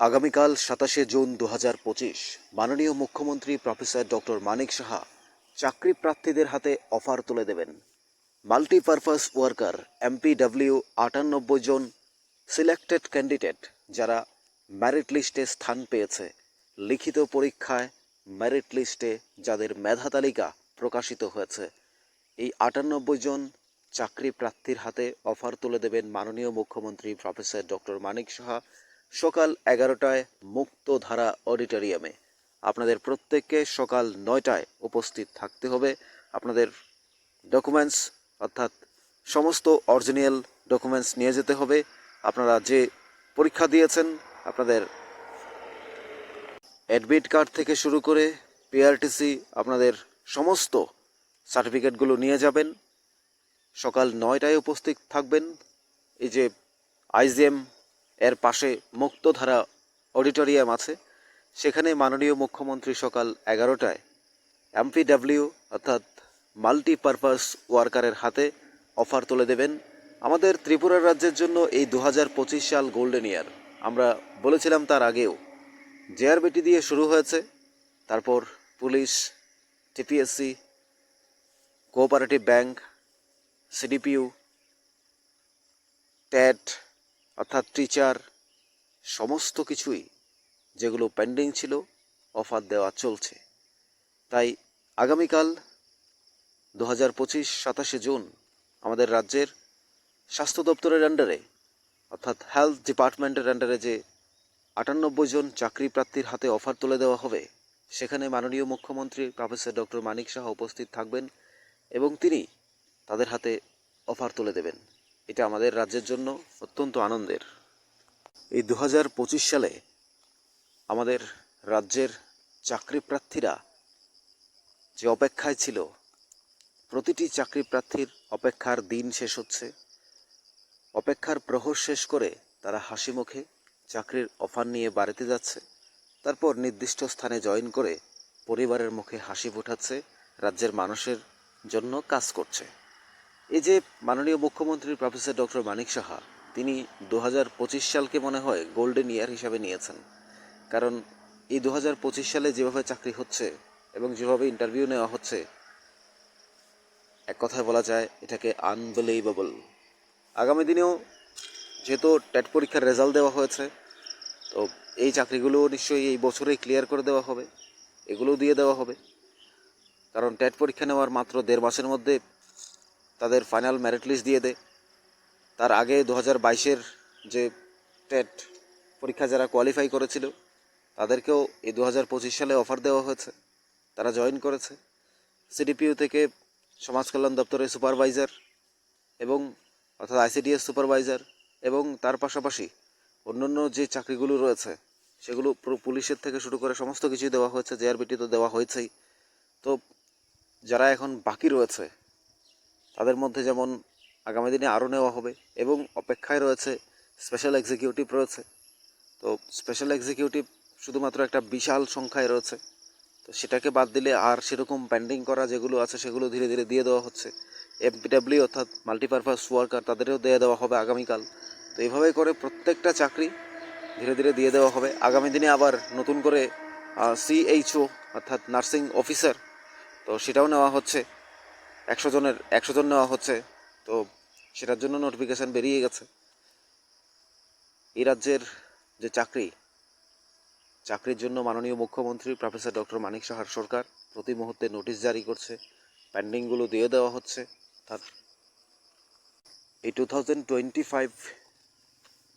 আগামীকাল ২৭শে জুন ২০২৫ মাননীয় মুখ্যমন্ত্রী প্রফেসর ডক্টর মানিক সাহা চাকরি প্রার্থীদের হাতে অফার তুলে দেবেন। মাল্টিপারপাস ওয়ার্কার এমপিডব্লিউ ৯৮ জন সিলেক্টেড ক্যান্ডিডেট যারা মেরিট লিস্টে স্থান পেয়েছে, লিখিত পরীক্ষায় মেরিট লিস্টে যাদের মেধা তালিকা প্রকাশিত হয়েছে, এই ৯৮ জন চাকরি প্রার্থীর হাতে অফার তুলে দেবেন মাননীয় মুখ্যমন্ত্রী প্রফেসর ডক্টর মানিক সাহা সকাল ১১টায় মুক্তধারা অডিটোরিয়ামে। আপনাদের প্রত্যেককে সকাল ৯টায় উপস্থিত থাকতে হবে। আপনাদের ডকুমেন্টস অর্থাৎ সমস্ত অরিজিনাল ডকুমেন্টস নিয়ে যেতে হবে। আপনারা যে পরীক্ষা দিয়েছেন, আপনাদের অ্যাডমিট কার্ড থেকে শুরু করে পিআরটিসি, আপনাদের সমস্ত সার্টিফিকেটগুলো নিয়ে যাবেন। সকাল ৯টায় উপস্থিত থাকবেন। এই যে আইজিএম এর পাশে মুক্তধারা অডিটোরিয়াম আছে, সেখানে মাননীয় মুখ্যমন্ত্রী সকাল ১১টায় এমপিডব্লিউ অর্থাৎ মাল্টিপারপাস ওয়ার্কারের হাতে অফার তুলে দেবেন। আমাদের ত্রিপুরা রাজ্যের জন্য এই ২০২৫ সাল গোল্ডেন ইয়ার। আমরা বলেছিলাম তার আগেও, জেআরবিটি দিয়ে শুরু হয়েছে, তারপর পুলিশ, টিপিএসসি, কোঅপারেটিভ ব্যাংক, সিডিপিইউ, ট্যাট অর্থাৎ টিচার, সমস্ত কিছুই যেগুলো পেন্ডিং ছিল অফার দেওয়া চলছে। তাই আগামীকাল ২০২৫ ২৭শে জুন আমাদের রাজ্যের স্বাস্থ্য দপ্তরের আন্ডারে অর্থাৎ হেলথ ডিপার্টমেন্টের আন্ডারে যে ৯৮ জন চাকরি প্রার্থীর হাতে অফার তুলে দেওয়া হবে, সেখানে মাননীয় মুখ্যমন্ত্রী প্রফেসর ডক্টর মানিক সাহা উপস্থিত থাকবেন এবং তিনি তাদের হাতে অফার তুলে দেবেন। এটা আমাদের রাজ্যের জন্য অত্যন্ত আনন্দের। এই ২০২৫ সালে আমাদের রাজ্যের চাকরি প্রার্থীরা যে অপেক্ষায় ছিল, প্রতিটি চাকরি প্রার্থীর অপেক্ষার দিন শেষ হচ্ছে। অপেক্ষার প্রহর শেষ করে তারা হাসি মুখে চাকরির অফার নিয়ে বাড়িতে যাচ্ছে, তারপর নির্দিষ্ট স্থানে জয়েন করে পরিবারের মুখে হাসি ফোটাচ্ছে, রাজ্যের মানুষের জন্য কাজ করছে। এই যে মাননীয় মুখ্যমন্ত্রী প্রফেসর ডক্টর মানিক সাহা, তিনি ২০২৫ সালকে মনে হয় গোল্ডেন ইয়ার হিসাবে নিয়েছেন। কারণ এই ২০২৫ সালে যেভাবে চাকরি হচ্ছে এবং যেভাবে ইন্টারভিউ নেওয়া হচ্ছে, এক কথায় বলা যায় এটাকে আনবিলিভেবল। আগামী দিনেও যেহেতু টেট পরীক্ষার রেজাল্ট দেওয়া হয়েছে, তো এই চাকরিগুলো নিশ্চয়ই এই বছরেই ক্লিয়ার করে দেওয়া হবে, এগুলোও দিয়ে দেওয়া হবে। কারণ টেট পরীক্ষা নেওয়ার মাত্র ১.৫ মাসের মধ্যে তাদের ফাইনাল মেরিট লিস্ট দিয়ে দেয়। তার আগে ২০২২-এর যে টেট পরীক্ষা যারা কোয়ালিফাই করেছিল, তাদেরকেও এই ২০২৫ সালে অফার দেওয়া হয়েছে, তারা জয়েন করেছে। সিডিপিইউ থেকে সমাজ কল্যাণ দপ্তরের সুপারভাইজার এবং অর্থাৎ আইসিডিএস সুপারভাইজার এবং তার পাশাপাশি অন্যান্য যে চাকরিগুলো রয়েছে, সেগুলো পুরো পুলিশের থেকে শুরু করে সমস্ত কিছুই দেওয়া হয়েছে। জেআরবিটি তো দেওয়া হয়েছেই। তো যারা এখন বাকি রয়েছে, তাদের মধ্যে যেমন আগামী দিনে আরও নেওয়া হবে এবং অপেক্ষায় রয়েছে স্পেশাল এক্সিকিউটিভ রয়েছে। তো স্পেশাল এক্সিকিউটিভ শুধুমাত্র একটা বিশাল সংখ্যায় রয়েছে, তো সেটাকে বাদ দিলে আর সেরকম পেন্ডিং করা যেগুলো আছে সেগুলো ধীরে ধীরে দিয়ে দেওয়া হচ্ছে। এমপিডব্লিউ অর্থাৎ মাল্টিপারপাস ওয়ার্কার, তাদেরও দিয়ে দেওয়া হবে আগামীকাল। তো এইভাবে করে প্রত্যেকটা চাকরি ধীরে ধীরে দিয়ে দেওয়া হবে। আগামী দিনে আবার নতুন করে সিএইচও অর্থাৎ নার্সিং অফিসার, তো সেটাও নেওয়া হচ্ছে। ১০০ জন নেওয়া হচ্ছে, তো সেটার জন্য নোটিফিকেশান বেরিয়ে গেছে। এই রাজ্যের যে চাকরির জন্য মাননীয় মুখ্যমন্ত্রী প্রফেসর ডক্টর মানিক সাহার সরকার প্রতি মুহূর্তে নোটিশ জারি করছে, পেন্ডিংগুলো দিয়ে দেওয়া হচ্ছে। তার এই 2025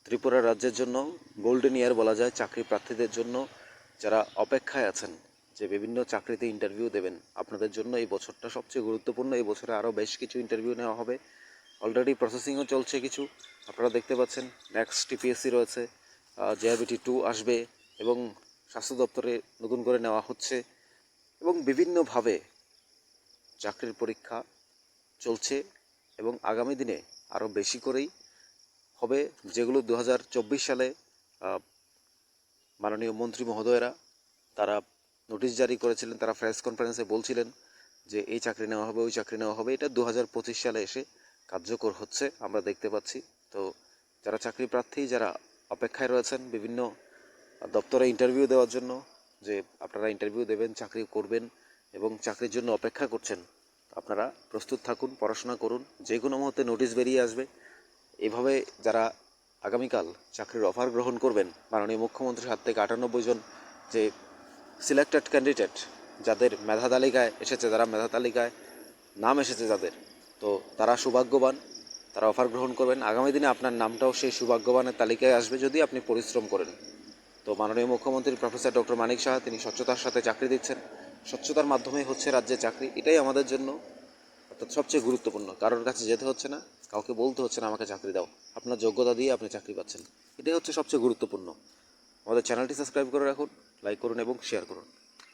ত্রিপুরা রাজ্যের জন্য গোল্ডেন ইয়ার বলা যায় চাকরি প্রার্থীদের জন্য, যারা অপেক্ষায় আছেন যে বিভিন্ন চাকরিতে ইন্টারভিউ দেবেন। আপনাদের জন্য এই বছরটা সবচেয়ে গুরুত্বপূর্ণ। এই বছরে আরও বেশ কিছু ইন্টারভিউ নেওয়া হবে, অলরেডি প্রসেসিংও চলছে কিছু, আপনারা দেখতে পাচ্ছেন। নেক্সট টিপিএসসি রয়েছে, জেআরবিটি 2 আসবে এবং স্বাস্থ্য দপ্তরে নতুন করে নেওয়া হচ্ছে এবং বিভিন্নভাবে চাকরির পরীক্ষা চলছে এবং আগামী দিনে আরও বেশি করেই হবে। যেগুলো 2024 সালে মাননীয় মন্ত্রী মহোদয়েরা তারা নোটিশ জারি করেছিলেন, তারা প্রেস কনফারেন্সে বলছিলেন যে এই চাকরি নেওয়া হবে, ওই চাকরি নেওয়া হবে, এটা 2025 সালে এসে কার্যকর হচ্ছে, আমরা দেখতে পাচ্ছি। তো যারা চাকরি প্রার্থী, যারা অপেক্ষায় রয়েছেন বিভিন্ন দপ্তরে ইন্টারভিউ দেওয়ার জন্য, যে আপনারা ইন্টারভিউ দেবেন, চাকরি করবেন এবং চাকরির জন্য অপেক্ষা করছেন, আপনারা প্রস্তুত থাকুন, পড়াশোনা করুন, যে কোনো মুহূর্তে নোটিশ বেরিয়ে আসবে। এভাবে যারা আগামীকাল চাকরির অফার গ্রহণ করবেন, মাননীয় মুখ্যমন্ত্রীর হাত থেকে 98 জন যে সিলেক্টেড ক্যান্ডিডেট, যাদের মেধা তালিকায় এসেছে, যারা মেধা তালিকায় নাম এসেছে যাদের, তো তারা সৌভাগ্যবান, তারা অফার গ্রহণ করবেন। আগামী দিনে আপনার নামটাও সেই সৌভাগ্যবানের তালিকায় আসবে যদি আপনি পরিশ্রম করেন। তো মাননীয় মুখ্যমন্ত্রী প্রফেসর ডক্টর মানিক সাহা তিনি স্বচ্ছতার সাথে চাকরি দিচ্ছেন। স্বচ্ছতার মাধ্যমে হচ্ছে রাজ্যে চাকরি, এটাই আমাদের জন্য অর্থাৎ সবচেয়ে গুরুত্বপূর্ণ। কারোর কাছে যেতে হচ্ছে না, কাউকে বলতে হচ্ছে না আমাকে চাকরি দাও, আপনার যোগ্যতা দিয়ে আপনি চাকরি পাচ্ছেন। এটাই হচ্ছে সবচেয়ে গুরুত্বপূর্ণ। আমাদের চ্যানেলটি সাবস্ক্রাইব করে রাখুন, লাইক করুন এবং শেয়ার করুন।